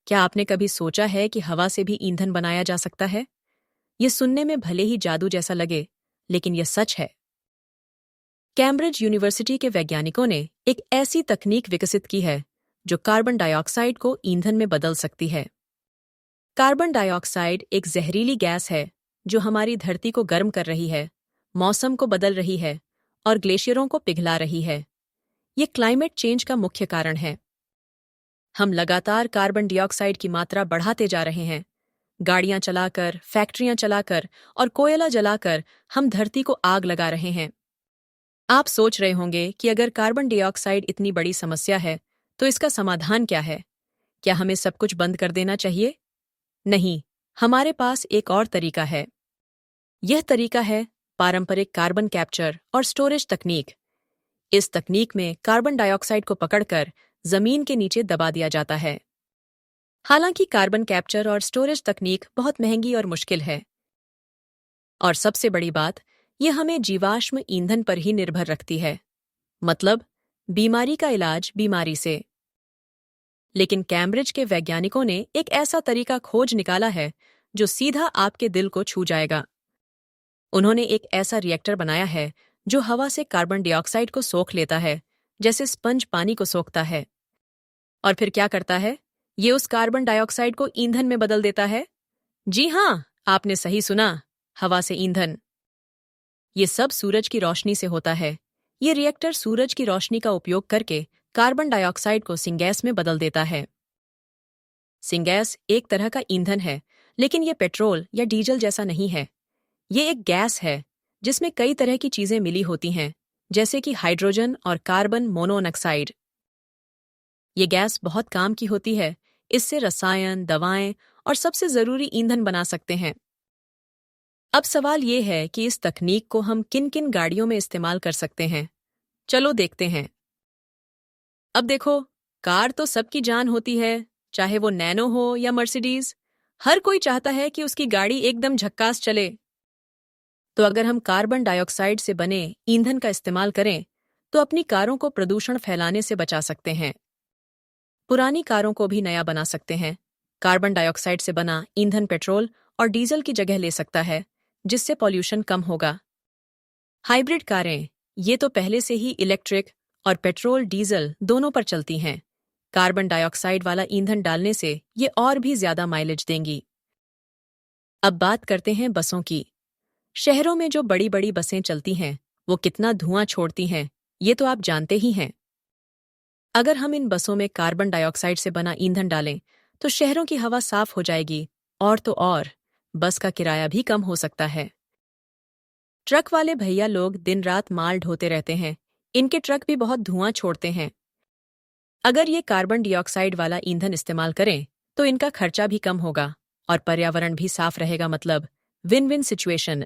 क्या आपने कभी सोचा है कि हवा से भी ईंधन बनाया जा सकता है? ये सुनने में भले ही जादू जैसा लगे, लेकिन यह सच है। कैम्ब्रिज यूनिवर्सिटी के वैज्ञानिकों ने एक ऐसी तकनीक विकसित की है जो कार्बन डाइऑक्साइड को ईंधन में बदल सकती है। कार्बन डाइऑक्साइड एक जहरीली गैस है जो हमारी धरती को गर्म कर रही है, मौसम को बदल रही है और ग्लेशियरों को पिघला रही है। ये क्लाइमेट चेंज का मुख्य कारण है। हम लगातार कार्बन डाइऑक्साइड की मात्रा बढ़ाते जा रहे हैं। गाड़ियां चलाकर, फैक्ट्रियां चलाकर और कोयला जलाकर हम धरती को आग लगा रहे हैं। आप सोच रहे होंगे कि अगर कार्बन डाइऑक्साइड इतनी बड़ी समस्या है, तो इसका समाधान क्या है? क्या हमें सब कुछ बंद कर देना चाहिए? नहीं, हमारे पास एक और तरीका है। यह तरीका है पारंपरिक कार्बन कैप्चर और स्टोरेज तकनीक। इस तकनीक में कार्बन डाइऑक्साइड को पकड़कर जमीन के नीचे दबा दिया जाता है। हालांकि कार्बन कैप्चर और स्टोरेज तकनीक बहुत महंगी और मुश्किल है। और सबसे बड़ी बात, यह हमें जीवाश्म ईंधन पर ही निर्भर रखती है। मतलब, बीमारी का इलाज बीमारी से। लेकिन कैम्ब्रिज के वैज्ञानिकों ने एक ऐसा तरीका खोज निकाला है जो सीधा आपके दिल को छू जाएगा। उन्होंने एक ऐसा रिएक्टर बनाया है जो हवा से कार्बन डाइऑक्साइड को सोख लेता है, जैसे स्पंज पानी को सोखता है। और फिर क्या करता है? ये उस कार्बन डाइऑक्साइड को ईंधन में बदल देता है। जी हाँ, आपने सही सुना, हवा से ईंधन। ये सब सूरज की रोशनी से होता है। ये रिएक्टर सूरज की रोशनी का उपयोग करके कार्बन डाइऑक्साइड को सिंगैस में बदल देता है। सिंगैस एक तरह का ईंधन है, लेकिन ये पेट्रोल या डीजल जैसा नहीं है। ये एक गैस है जिसमें कई तरह की चीजें मिली होती हैं, जैसे कि हाइड्रोजन और कार्बन मोनोऑक्साइड। ये गैस बहुत काम की होती है। इससे रसायन, दवाएं और सबसे जरूरी ईंधन बना सकते हैं। अब सवाल ये है कि इस तकनीक को हम किन किन गाड़ियों में इस्तेमाल कर सकते हैं। चलो देखते हैं। अब देखो, कार तो सबकी जान होती है, चाहे वो नैनो हो या मर्सिडीज। हर कोई चाहता है कि उसकी गाड़ी एकदम झक्कास चले। तो अगर हम कार्बन डाइऑक्साइड से बने ईंधन का इस्तेमाल करें, तो अपनी कारों को प्रदूषण फैलाने से बचा सकते हैं। पुरानी कारों को भी नया बना सकते हैं। कार्बन डाइऑक्साइड से बना ईंधन पेट्रोल और डीजल की जगह ले सकता है, जिससे पॉल्यूशन कम होगा। हाइब्रिड कारें, ये तो पहले से ही इलेक्ट्रिक और पेट्रोल डीजल दोनों पर चलती हैं। कार्बन डाइऑक्साइड वाला ईंधन डालने से ये और भी ज्यादा माइलेज देंगी। अब बात करते हैं बसों की। शहरों में जो बड़ी बड़ी बसें चलती हैं, वो कितना धुआं छोड़ती हैं, ये तो आप जानते ही हैं। अगर हम इन बसों में कार्बन डाइऑक्साइड से बना ईंधन डालें, तो शहरों की हवा साफ हो जाएगी, और तो और बस का किराया भी कम हो सकता है। ट्रक वाले भैया लोग दिन रात माल ढोते रहते हैं। इनके ट्रक भी बहुत धुआं छोड़ते हैं। अगर ये कार्बन डाइऑक्साइड वाला ईंधन इस्तेमाल करें, तो इनका खर्चा भी कम होगा और पर्यावरण भी साफ रहेगा। मतलब विन विन सिचुएशन।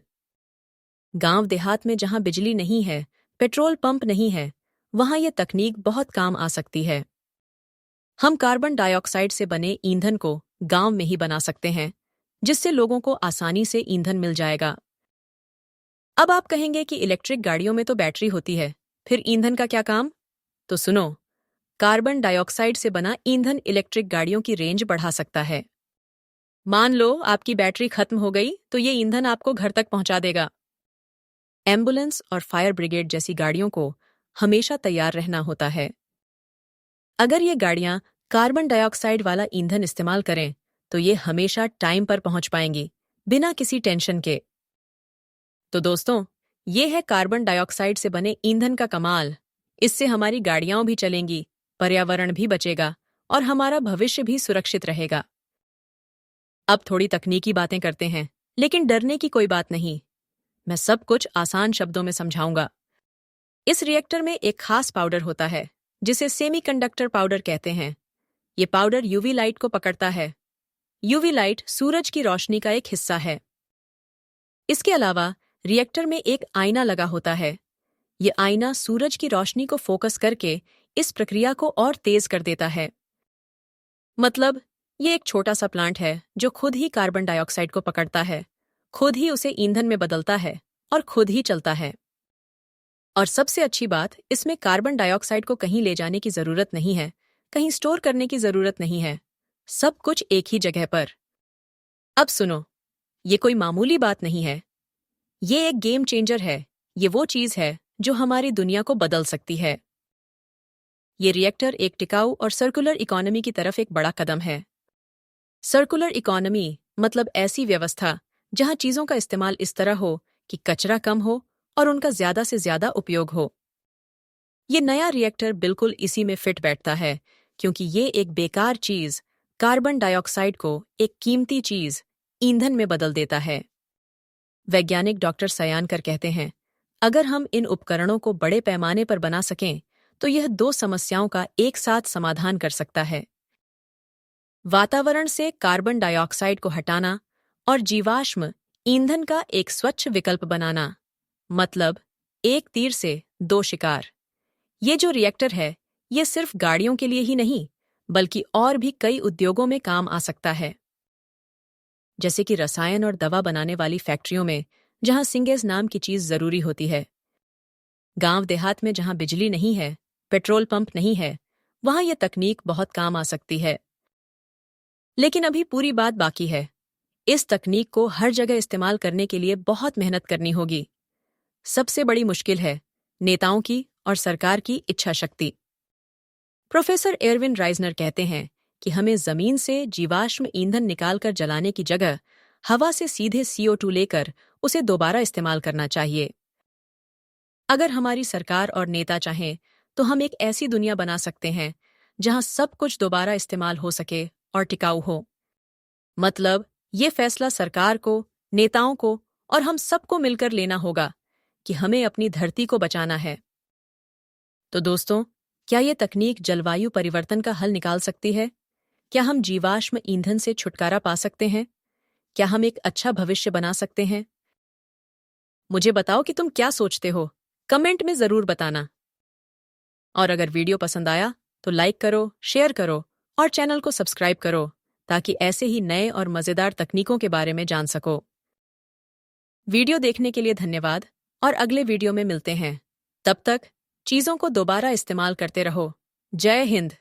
गांव देहात में जहां बिजली नहीं है, पेट्रोल पंप नहीं है, वहां ये तकनीक बहुत काम आ सकती है। हम कार्बन डाइऑक्साइड से बने ईंधन को गांव में ही बना सकते हैं, जिससे लोगों को आसानी से ईंधन मिल जाएगा। अब आप कहेंगे कि इलेक्ट्रिक गाड़ियों में तो बैटरी होती है, फिर ईंधन का क्या काम? तो सुनो, कार्बन डाइऑक्साइड से बना ईंधन इलेक्ट्रिक गाड़ियों की रेंज बढ़ा सकता है। मान लो आपकी बैटरी खत्म हो गई, तो ये ईंधन आपको घर तक पहुंचा देगा। एम्बुलेंस और फायर ब्रिगेड जैसी गाड़ियों को हमेशा तैयार रहना होता है। अगर ये गाड़ियां कार्बन डाइऑक्साइड वाला ईंधन इस्तेमाल करें, तो ये हमेशा टाइम पर पहुंच पाएंगी, बिना किसी टेंशन के। तो दोस्तों, ये है कार्बन डाइऑक्साइड से बने ईंधन का कमाल। इससे हमारी गाड़ियां भी चलेंगी, पर्यावरण भी बचेगा और हमारा भविष्य भी सुरक्षित रहेगा। अब थोड़ी तकनीकी बातें करते हैं, लेकिन डरने की कोई बात नहीं। मैं सब कुछ आसान शब्दों में समझाऊंगा। इस रिएक्टर में एक खास पाउडर होता है, जिसे सेमीकंडक्टर पाउडर कहते हैं। ये पाउडर यूवी लाइट को पकड़ता है। यूवी लाइट सूरज की रोशनी का एक हिस्सा है। इसके अलावा रिएक्टर में एक आईना लगा होता है। ये आईना सूरज की रोशनी को फोकस करके इस प्रक्रिया को और तेज कर देता है। मतलब, ये एक छोटा सा प्लांट है जो खुद ही कार्बन डाइऑक्साइड को पकड़ता है, खुद ही उसे ईंधन में बदलता है और खुद ही चलता है। और सबसे अच्छी बात, इसमें कार्बन डाइऑक्साइड को कहीं ले जाने की जरूरत नहीं है, कहीं स्टोर करने की जरूरत नहीं है। सब कुछ एक ही जगह पर। अब सुनो, ये कोई मामूली बात नहीं है। ये एक गेम चेंजर है। ये वो चीज है जो हमारी दुनिया को बदल सकती है। ये रिएक्टर एक टिकाऊ और सर्कुलर इकोनॉमी की तरफ एक बड़ा कदम है। सर्कुलर इकोनॉमी मतलब ऐसी व्यवस्था जहां चीजों का इस्तेमाल इस तरह हो कि कचरा कम हो और उनका ज्यादा से ज्यादा उपयोग हो। ये नया रिएक्टर बिल्कुल इसी में फिट बैठता है, क्योंकि ये एक बेकार चीज कार्बन डाइऑक्साइड को एक कीमती चीज ईंधन में बदल देता है। वैज्ञानिक डॉक्टर सयानकर कहते हैं, अगर हम इन उपकरणों को बड़े पैमाने पर बना सकें तो यह दो समस्याओं का एक साथ समाधान कर सकता है। वातावरण से कार्बन डाइऑक्साइड को हटाना और जीवाश्म ईंधन का एक स्वच्छ विकल्प बनाना। मतलब एक तीर से दो शिकार। ये जो रिएक्टर है, ये सिर्फ गाड़ियों के लिए ही नहीं, बल्कि और भी कई उद्योगों में काम आ सकता है। जैसे कि रसायन और दवा बनाने वाली फैक्ट्रियों में, जहां सिंगेज नाम की चीज जरूरी होती है। गांव देहात में जहां बिजली नहीं है, पेट्रोल पंप नहीं है, वहां यह तकनीक बहुत काम आ सकती है। लेकिन अभी पूरी बात बाकी है। इस तकनीक को हर जगह इस्तेमाल करने के लिए बहुत मेहनत करनी होगी। सबसे बड़ी मुश्किल है नेताओं की और सरकार की इच्छा शक्ति। प्रोफेसर एरविन राइजनर कहते हैं कि हमें जमीन से जीवाश्म ईंधन निकालकर जलाने की जगह हवा से सीधे CO2 लेकर उसे दोबारा इस्तेमाल करना चाहिए। अगर हमारी सरकार और नेता चाहें तो हम एक ऐसी दुनिया बना सकते हैं जहां सब कुछ दोबारा इस्तेमाल हो सके और टिकाऊ हो। मतलब ये फैसला सरकार को, नेताओं को और हम सबको मिलकर लेना होगा कि हमें अपनी धरती को बचाना है। तो दोस्तों, क्या ये तकनीक जलवायु परिवर्तन का हल निकाल सकती है? क्या हम जीवाश्म ईंधन से छुटकारा पा सकते हैं? क्या हम एक अच्छा भविष्य बना सकते हैं? मुझे बताओ कि तुम क्या सोचते हो। कमेंट में जरूर बताना। और अगर वीडियो पसंद आया तो लाइक करो, शेयर करो और चैनल को सब्सक्राइब करो, ताकि ऐसे ही नए और मजेदार तकनीकों के बारे में जान सको। वीडियो देखने के लिए धन्यवाद और अगले वीडियो में मिलते हैं। तब तक चीजों को दोबारा इस्तेमाल करते रहो। जय हिंद।